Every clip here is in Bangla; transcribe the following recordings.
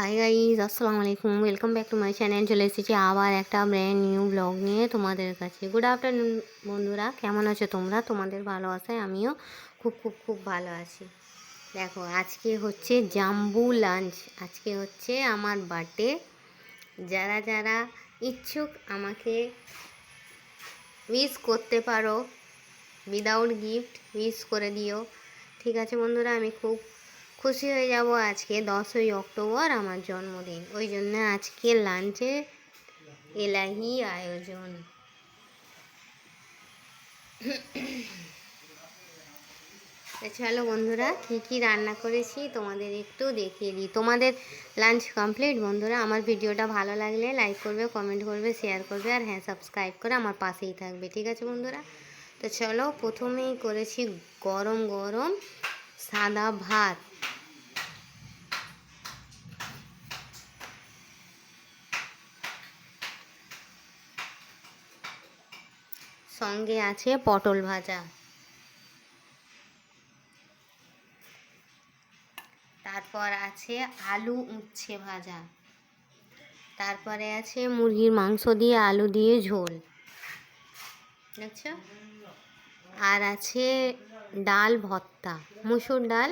হাই গাইজ, আসসালামু আলাইকুম। Welcome back to my channel. চলে এসেছি আবার একটা ব্র্যান্ড নিউ ব্লগ নিয়ে তোমাদের কাছে। গুড আফটারনুন বন্ধুরা, কেমন আছো তোমরা? তোমাদের ভালো আছো, আমিও খুব খুব খুব ভালো আছি। দেখো, আজকে হচ্ছে জাম্বু লাঞ্চ। আজকে হচ্ছে আমার বার্থডে। যারা যারা ইচ্ছুক আমাকে উইশ করতে পারো, উইদাউট গিফট উইশ করে দিও। ঠিক আছে বন্ধুরা, আমি খুব খুশি হয়ে যাব। আজকে 10ই অক্টোবর আমার জন্মদিন, ওই জন্য আজকে লাঞ্চে এলাহি আয়োজন। চলো বন্ধুরা, কী কী রান্না করেছি তোমাদের একটু দেখিয়ে দিই। তোমাদের লাঞ্চ কমপ্লিট বন্ধুরা? আমার ভিডিওটা ভালো লাগলে লাইক করবে, কমেন্ট করবে, শেয়ার করবে, আর হ্যাঁ, সাবস্ক্রাইব করে আমার পাশেই থাকবে। ঠিক আছে বন্ধুরা? তো চলো, প্রথমেই করেছি গরম গরম সাদা ভাত, সঙ্গে আছে পটল ভাজা, তারপর আছে আলু উচ্ছে ভাজা, তারপরে আছে মুরগির মাংস দিয়ে আলু দিয়ে ঝোল, আচ্ছা, আর আছে ডাল ভর্তা, মুসুর ডাল,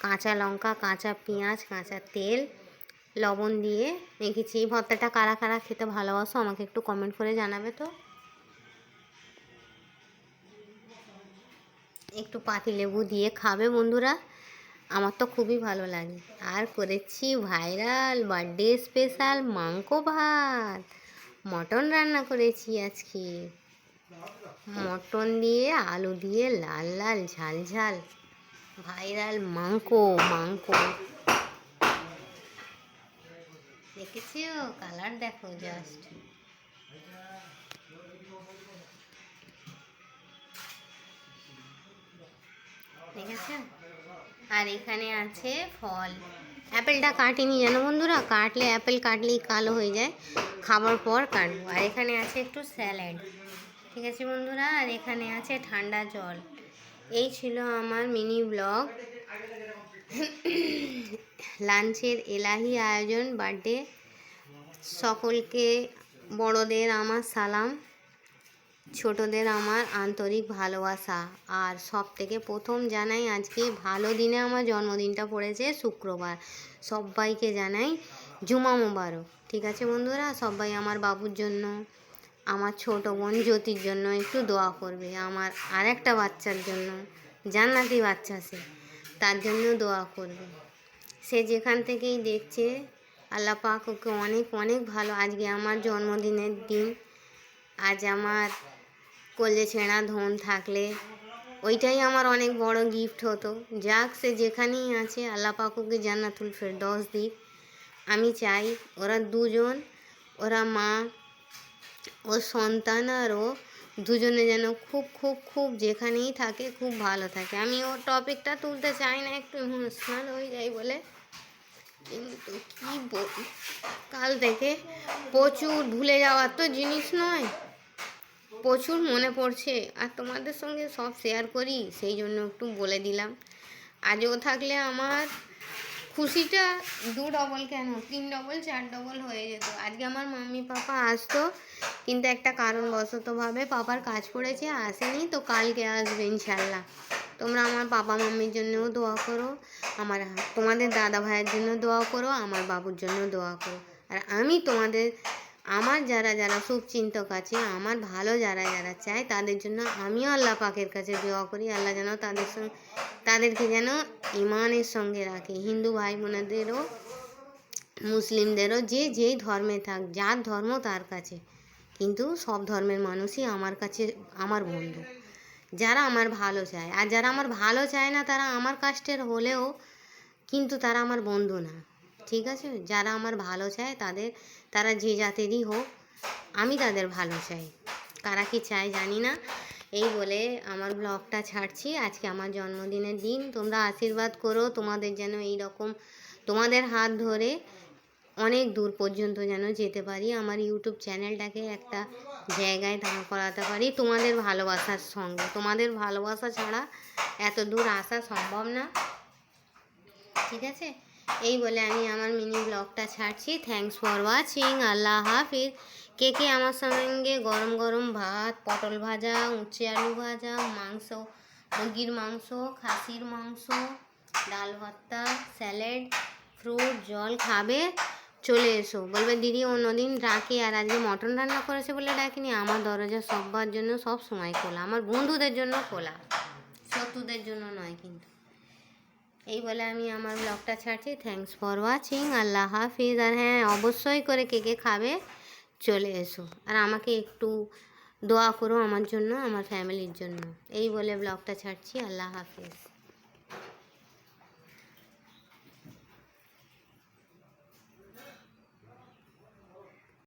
কাঁচা লঙ্কা, কাঁচা পেঁয়াজ, কাঁচা তেল, লবণ দিয়ে মেখেছি। এই ভর্তাটা কারা কারা খেতে ভালোবাসো আমাকে একটু কমেন্ট করে জানাবে তো। একটু পাতিলেবু দিয়ে খাবে বন্ধুরা, আমার তো খুবই ভালো লাগে। আর করেছি ভাইরাল বার্থডে স্পেশাল মাংস ভাত, মটন রান্না করেছি আজকে। মটন দিয়ে আলু দিয়ে লাল লাল ঝাল ঝাল ভাইরাল মাংস। দেখেছিও? কালার দেখো জাস্ট। দেখেছো? আর এখানে আছে ফল। অ্যাপেলটা কাটিনি জানো বন্ধুরা, কাটলে অ্যাপেল কাটলেই কালো হয়ে যায়, খাবার পর কাটবো। আর এখানে আছে একটু স্যালাড। ঠিক আছে বন্ধুরা, আর এখানে আছে ঠান্ডা জল। এই ছিল আমার মিনি ব্লগ। লাঞ্চের এলাহি আয়োজন, বার্থডে। সকলকে, বড়দের আমার সালাম, ছোটদের আমার আন্তরিক ভালোবাসা। আর সব থেকে প্রথম জানাই, আজকে ভালো দিনে আমার জন্মদিনটা পড়েছে শুক্রবার। সবাইকে জানাই জুমা মোবারক। ঠিক আছে বন্ধুরা, সবাই আমার বাবুর জন্য, আমার ছোট বোন জ্যোতির জন্য একটু দোয়া করবে। আমার আরেকটা বাচ্চার জন্য, জান্নাতি বাচ্চা সে, তার জন্য দোয়া করবে। সে যেখান থেকেই দেখছে, আল্লাহ পাক ওকে অনেক অনেক ভালো। আজকে আমার জন্মদিনের দিন। আজ আমার কলে ছেঁড়া ধন থাকলে ওইটাই আমার অনেক বড় গিফট হতো। যাক, সে যেখানেই আছে আল্লাহ পাক ওকে জান্নাতুল ফেরদৌস দিক। আমি চাই ওরা দুজন, ওরা মা ও সন্তান আর ও দুজনে যেন খুব খুব খুব যেখানেই থাকে খুব ভালো থাকে। আমি ওর টপিকটা তুলতে চাই না, একটু ইমোশনাল হয়ে যাই বলে, কিন্তু কী বলি, কাল থেকে প্রচুর ভুলে যাওয়ার তো জিনিস নয়, প্রচুর মনে পড়ছে। আর তোমাদের সঙ্গে সব শেয়ার করি, সেই জন্য একটু বলে দিলাম। আজও থাকলে আমার খুশিটা 2 ডবল কেন 3 ডবল 4 ডবল হয়ে যেত। আজকে আমার মাম্মি পাপা আসতো, কিন্তু একটা কারণবশতভাবে পাপার কাজ পড়েছে, আসেনি। তো কালকে আসবে ইনশাল্লাহ। তোমরা আমার পাপা মাম্মির জন্যও দোয়া করো, তোমাদের দাদা ভাইয়ের জন্য দোয়া করো, আমার বাবুর জন্য দোয়া করো। আর আমি তোমাদের, আমার যারা যারা শুভচিন্তক আছে, আমার ভালো যারা যারা চায়, তাদের জন্য আমিও আল্লাহ পাকের কাছে দোয়া করি, আল্লাহ যেন তাদেরকে যেন ইমানের সঙ্গে রাখে। হিন্দু ভাই বোনেদেরও, মুসলিমদেরও, যে যেই ধর্মে থাক, যার ধর্ম তার কাছে, কিন্তু সব ধর্মের মানুষই আমার কাছে আমার বন্ধু, যারা আমার ভালো চায়। আর যারা আমার ভালো চায় না, তারা আমার কাস্টের হলেও কিন্তু তারা আমার বন্ধু না। ঠিক আছে? যারা আমার ভালো চায়, তারা যে জাতেরই হোক, আমি তাদের ভালো চাই। কারা কি চায় জানি না। এই বলে আমার ব্লগটা ছাড়ছি। আজকে আমার জন্মদিনের দিন, তোমরা আশীর্বাদ করো, তোমাদের যেন এই রকম, তোমাদের হাত ধরে অনেক দূর পর্যন্ত যেন যেতে পারি, আমার ইউটিউব চ্যানেলটাকে একটা জায়গায় দাঁড় করাতে পারি তোমাদের ভালোবাসার সঙ্গে। তোমাদের ভালোবাসা ছাড়া এত দূর আসা সম্ভব না। ঠিক আছে? এই বলে আমি আমার মিনি ব্লগটা ছাড়ছি। Thanks for watching. আল্লাহ হাফিজ। কে কে আমার সঙ্গে গরম গরম ভাত, পটল ভাজা, উচ্ছে আলু ভাজা, মাংস, মুরগির মাংস, খাসির মাংস, ডাল ভর্তা, স্যালাড, ফ্রুট, জল খাবে, চলে এসো। বলবে দিদি অন্যদিন ডাকে আর আজকে মটন রান্না করেছে বলে ডাকিনি। আমার দরজা সবার জন্য সব সময় খোলা, আমার বন্ধুদের জন্য খোলা, শত্রুদের জন্য নয় কিন্তু। এই বলে আমি আমার ব্লগটা ছাড়ছি। Thanks for watching. আল্লাহ হাফিজ। আর হ্যাঁ, অবশ্যই করে কে কে খাবে চলে এসো, আর আমাকে একটু দোয়া করো আমার জন্য, আমার ফ্যামিলির জন্য। এই বলে ব্লগটা ছাড়ছি। আল্লাহ হাফিজ।